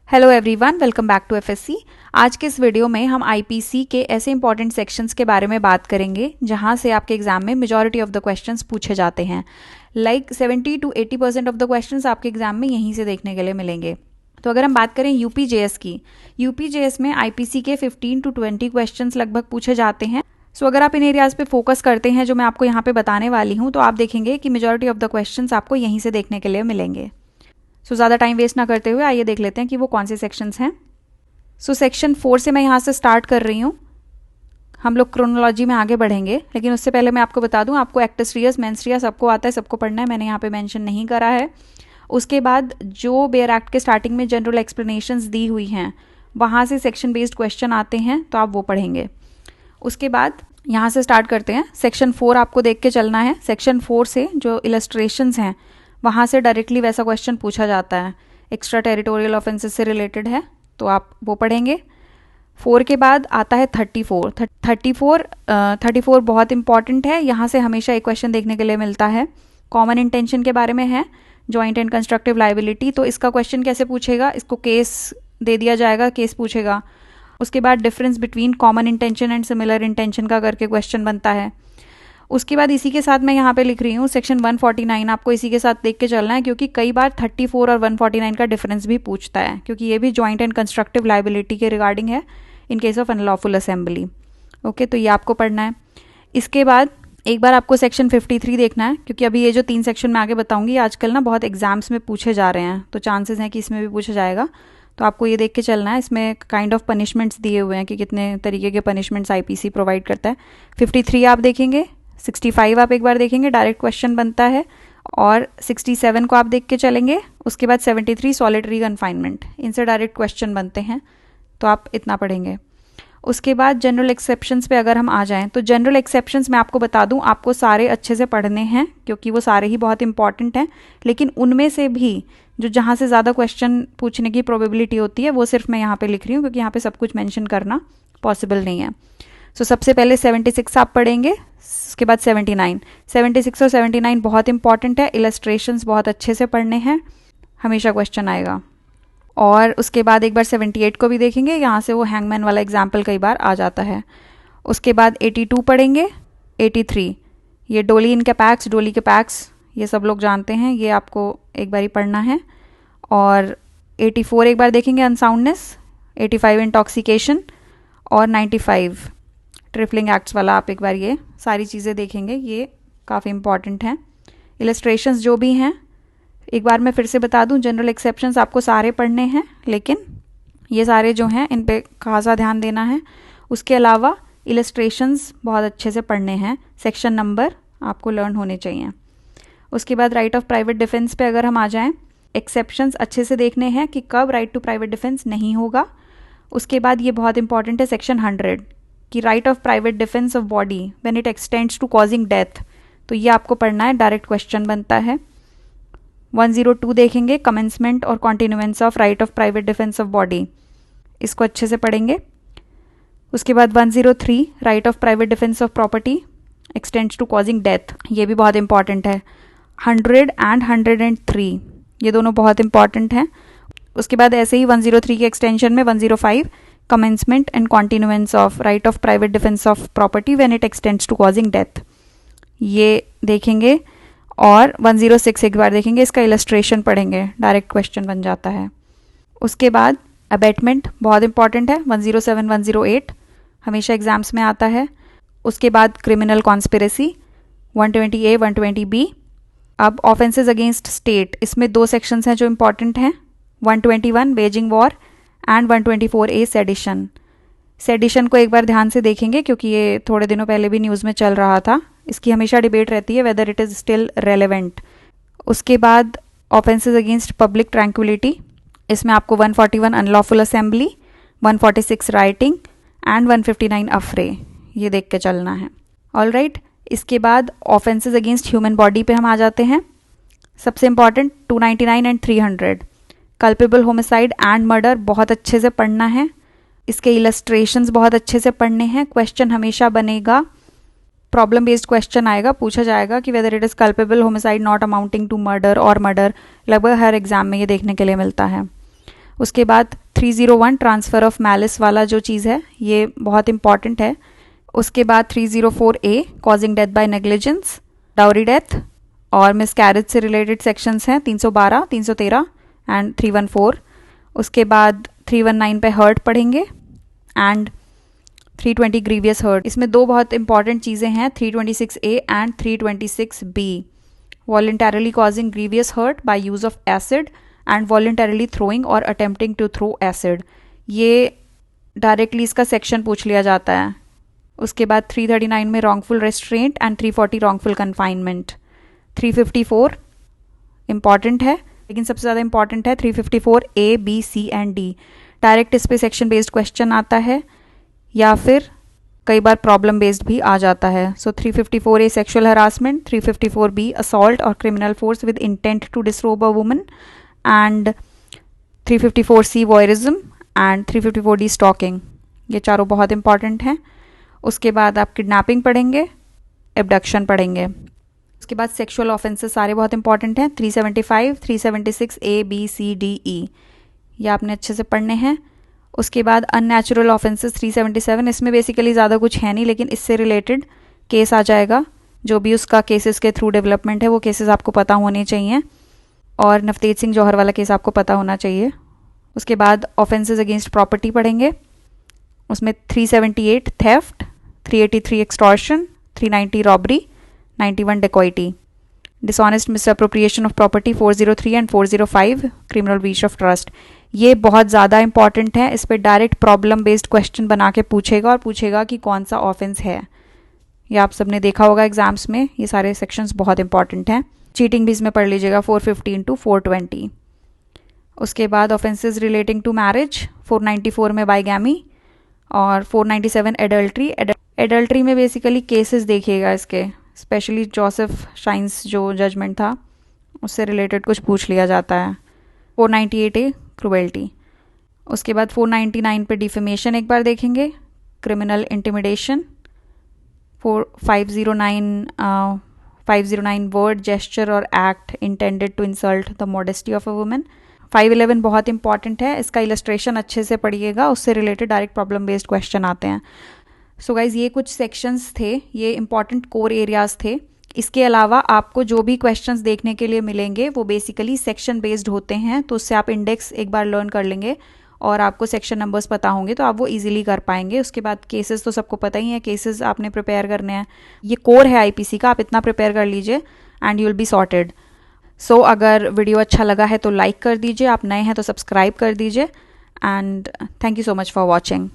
Hello everyone, welcome back to FSC. आज के इस वीडियो में हम आईपीसी के ऐसे इंपॉर्टेंट सेक्शंस के बारे में बात करेंगे जहां से आपके एग्जाम में मेजॉरिटी ऑफ द क्वेश्चंस पूछे जाते हैं। 70 to 80% ऑफ द क्वेश्चंस आपके एग्जाम में यहीं से देखने के लिए मिलेंगे। तो अगर हम बात करें यूपीजेएस की, यूपीजेएस में आईपीसी के 15 to 20 क्वेश्चंस लगभग पूछे जाते हैं। सो अगर आप इन एरियाज पे फोकस करते हैं जो मैं आपको यहाँ पे बताने वाली हूँ, तो आप देखेंगे कि मेजॉरिटी ऑफ द क्वेश्चंस आपको यहीं से देखने के लिए मिलेंगे। ज़्यादा टाइम वेस्ट ना करते हुए आइए देख लेते हैं कि वो कौन से सेक्शंस हैं। सेक्शन 4 से मैं यहाँ से स्टार्ट कर रही हूँ। हम लोग क्रोनोलॉजी में आगे बढ़ेंगे, लेकिन उससे पहले मैं आपको बता दूँ, आपको एक्टस रियस, मेंस रियस सबको आता है, सबको पढ़ना है। मैंने यहाँ पे मेंशन नहीं करा है। उसके बाद जो बेयर एक्ट के स्टार्टिंग में जनरल एक्सप्लेनेशंस दी हुई हैं, वहाँ से सेक्शन बेस्ड क्वेश्चन आते हैं, तो आप वो पढ़ेंगे। उसके बाद यहाँ से स्टार्ट करते हैं। सेक्शन 4 आपको देख के चलना है। सेक्शन 4 से जो इलस्ट्रेशंस हैं वहाँ से डायरेक्टली वैसा क्वेश्चन पूछा जाता है, एक्स्ट्रा टेरिटोरियल ऑफेंसेस से रिलेटेड है, तो आप वो पढ़ेंगे। 4 के बाद आता है 34 बहुत इंपॉर्टेंट है। यहाँ से हमेशा एक क्वेश्चन देखने के लिए मिलता है, कॉमन इंटेंशन के बारे में है, जॉइंट एंड कंस्ट्रक्टिव लाइबिलिटी। तो इसका क्वेश्चन कैसे पूछेगा, इसको केस दे दिया जाएगा, केस पूछेगा। उसके बाद difference between common intention and similar intention का करके क्वेश्चन बनता है। उसके बाद इसी के साथ मैं यहाँ पे लिख रही हूँ सेक्शन 149, आपको इसी के साथ देख के चलना है, क्योंकि कई बार 34 और 149 का डिफरेंस भी पूछता है, क्योंकि ये भी जॉइंट एंड कंस्ट्रक्टिव लाइबिलिटी के रिगार्डिंग है in case of unlawful assembly. Okay, तो ये आपको पढ़ना है। इसके बाद एक बार आपको सेक्शन 53 देखना है, क्योंकि अभी ये जो 3 सेक्शन मैं आगे बताऊंगी आजकल ना बहुत एग्जाम्स में पूछे जा रहे हैं, तो चांसेस हैं कि इसमें भी पूछा जाएगा। तो आपको ये देख के चलना है। इसमें काइंड ऑफ पनिशमेंट्स दिए हुए हैं कि कितने तरीके के पनिशमेंट्स आईपीसी प्रोवाइड करता है। 53 आप देखेंगे, 65 आप एक बार देखेंगे, डायरेक्ट क्वेश्चन बनता है, और 67 को आप देख के चलेंगे। उसके बाद 73 सॉलिटरी कन्फाइनमेंट, इनसे डायरेक्ट क्वेश्चन बनते हैं, तो आप इतना पढ़ेंगे। उसके बाद जनरल एक्सेप्शंस पे अगर हम आ जाएं, तो जनरल एक्सेप्शंस मैं आपको बता दूं, आपको सारे अच्छे से पढ़ने हैं, क्योंकि वो सारे ही बहुत इंपॉर्टेंट हैं। लेकिन उनमें से भी जो जहाँ से ज़्यादा क्वेश्चन पूछने की प्रोबेबिलिटी होती है, वो सिर्फ मैं यहाँ पे लिख रही हूँ, क्योंकि यहाँ पे सब कुछ मेंशन करना पॉसिबल नहीं है। सबसे पहले 76 आप पढ़ेंगे, उसके बाद 76 और 79 बहुत इंपॉर्टेंट है। इलस्ट्रेशंस बहुत अच्छे से पढ़ने हैं, हमेशा क्वेश्चन आएगा। और उसके बाद एक बार 78 को भी देखेंगे, यहाँ से वो हैंगमैन वाला एग्जाम्पल कई बार आ जाता है। उसके बाद 82 पढ़ेंगे, 83 ये डोली इन कैपैक्स, डोली के पैक्स, ये सब लोग जानते हैं, ये आपको एक बार ही पढ़ना है। और 84 एक बार देखेंगे, अनसाउंडनेस। 85 इंटॉक्सिकेशन, और 95 ट्रिपलिंग एक्ट्स वाला आप एक बार ये सारी चीज़ें देखेंगे, ये काफ़ी इंपॉर्टेंट हैं। इलस्ट्रेशंस जो भी हैं, एक बार मैं फिर से बता दूं, जनरल एक्सेप्शंस आपको सारे पढ़ने हैं, लेकिन ये सारे जो हैं इन पे खासा ध्यान देना है। उसके अलावा इलस्ट्रेशंस बहुत अच्छे से पढ़ने हैं, सेक्शन नंबर आपको लर्न होने चाहिए। उसके बाद राइट ऑफ प्राइवेट डिफेंस पे अगर हम आ जाएँ, एक्सेप्शंस अच्छे से देखने हैं कि कब राइट टू प्राइवेट डिफेंस नहीं होगा। उसके बाद ये बहुत इंपॉर्टेंट है सेक्शन 100 कि right of private defence of body when it extends to causing death, तो ये आपको पढ़ना है, डायरेक्ट क्वेश्चन बनता है। 102 देखेंगे, कमेंसमेंट और continuance of right of private defence of body, इसको अच्छे से पढ़ेंगे। उसके बाद 103 right of private defence of property extends to causing death, ये भी बहुत इंपॉर्टेंट है। 100 एंड 103 ये दोनों बहुत इंपॉर्टेंट हैं। उसके बाद ऐसे ही 103 के एक्सटेंशन में 105 commencement and continuance of right of private defense of property when it extends to causing death, ये देखेंगे। और 106 एक बार देखेंगे, इसका इलस्ट्रेशन पढ़ेंगे, डायरेक्ट क्वेश्चन बन जाता है। उसके बाद अबेटमेंट बहुत इंपॉर्टेंट है, 107 108 हमेशा एग्जाम्स में आता है। उसके बाद क्रिमिनल कॉन्स्पिरेसी 120A 120B। अब ऑफेंसेस अगेंस्ट स्टेट, इसमें 2 सेक्शंस हैं जो इंपॉर्टेंट हैं, 121 Beijing war and 124A sedition. Sedition को एक बार ध्यान से देखेंगे, क्योंकि ये थोड़े दिनों पहले भी न्यूज़ में चल रहा था, इसकी हमेशा डिबेट रहती है weather it is still relevant. उसके बाद ऑफेंसेस अगेंस्ट पब्लिक ट्रैंक्विलिटी, इसमें आपको 141 अनलॉफुल असेंबली, 146 राइटिंग एंड 159 अफरे, ये देख के चलना है। ऑलराइट, इसके बाद ऑफेंसेस अगेंस्ट ह्यूमन बॉडी पे हम आ जाते हैं। सबसे important 299 and 300 culpable homicide and murder बहुत अच्छे से पढ़ना है। इसके इलस्ट्रेशंस बहुत अच्छे से पढ़ने हैं। क्वेश्चन हमेशा बनेगा, प्रॉब्लम बेस्ड क्वेश्चन आएगा, पूछा जाएगा कि whether it is culpable homicide not amounting to murder और मर्डर, लगभग हर एग्जाम में ये देखने के लिए मिलता है। उसके बाद 301 ट्रांसफ़र ऑफ मैलिस वाला जो चीज़ है ये बहुत इंपॉर्टेंट है। उसके बाद 304A causing death by negligence, dowry death और मिसकैरेज से रिलेटेड सेक्शंस हैं 312, 313 एंड 314। उसके बाद 319 पे हर्ट पढ़ेंगे एंड 320 ग्रीवियस हर्ट। इसमें दो बहुत इंपॉर्टेंट चीज़ें हैं 326A and 326B, voluntarily causing grievous hurt by use of acid and voluntarily throwing और अटेम्प्टिंग टू थ्रो एसिड। ये डायरेक्टली इसका सेक्शन पूछ लिया जाता है। उसके बाद 339 में wrongful restraint and 340 wrongful confinement. 354 important है, लेकिन सबसे ज़्यादा इंपॉर्टेंट है 354A, B, C and D। Direct इस पे सेक्शन बेस्ड क्वेश्चन आता है या फिर कई बार प्रॉब्लम बेस्ड भी आ जाता है। So 354A sexual harassment, 354B assault और criminal force with intent to disrobe a woman and 354C voyeurism and 354D stalking. ये चारों बहुत इंपॉर्टेंट हैं। उसके बाद आप किडनैपिंग पढ़ेंगे, एब्डक्शन पढ़ेंगे। उसके बाद सेक्सुअल ऑफेंसेस सारे बहुत इंपॉर्टेंट हैं 375, 376A, B, C, D, E, ये आपने अच्छे से पढ़ने हैं। उसके बाद अननेचुरल ऑफेंसेस 377, इसमें बेसिकली ज़्यादा कुछ है नहीं, लेकिन इससे रिलेटेड केस आ जाएगा। जो भी उसका केसेस के थ्रू डेवलपमेंट है वो केसेस आपको पता होने चाहिए, और नवतेज सिंह जौहर वाला केस आपको पता होना चाहिए। उसके बाद ऑफेंसेस अगेंस्ट प्रॉपर्टी पढ़ेंगे, उसमें 378 theft, 383 extortion, 390 robbery, 91 dacoity, dishonest misappropriation of property 403 and 405 criminal breach of trust. ये बहुत ज़्यादा इंपॉर्टेंट है, इस पर डायरेक्ट प्रॉब्लम बेस्ड क्वेश्चन बना के पूछेगा और पूछेगा कि कौन सा ऑफेंस है। ये आप सबने देखा होगा एग्जाम्स में, ये सारे सेक्शंस बहुत इंपॉर्टेंट हैं। चीटिंग भी इसमें पढ़ लीजिएगा 415 टू 420। उसके बाद ऑफेंसेस रिलेटिंग टू मैरिज 494 में बाइगैमी और 497 एडल्ट्री। एडल्ट्री में बेसिकली केसेस देखिएगा इसके, स्पेशली जोसेफ शाइन्स जो जजमेंट था उससे रिलेटेड कुछ पूछ लिया जाता है। 498A cruelty. उसके बाद 499 पे डिफेमेशन एक बार देखेंगे, क्रिमिनल इंटिमिडेशन 509 वर्ड, जेस्चर और act intended to insult the modesty of a woman. 511 बहुत इंपॉर्टेंट है, इसका इलस्ट्रेशन अच्छे से पढ़िएगा, उससे related direct problem based question आते हैं। सो गाइज ये कुछ सेक्शंस थे, ये इंपॉर्टेंट कोर एरियाज थे। इसके अलावा आपको जो भी क्वेश्चंस देखने के लिए मिलेंगे वो बेसिकली सेक्शन बेस्ड होते हैं, तो उससे आप इंडेक्स एक बार लर्न कर लेंगे और आपको सेक्शन नंबर्स पता होंगे तो आप वो इजीली कर पाएंगे। उसके बाद केसेस तो सबको पता ही है, केसेस आपने प्रिपेयर करने हैं, ये कोर है आईपीसी का, आप इतना प्रिपेयर कर लीजिए and you will be sorted. So अगर वीडियो अच्छा लगा है तो लाइक कर दीजिए, आप नए हैं तो सब्सक्राइब कर दीजिए and thank you so much for watching.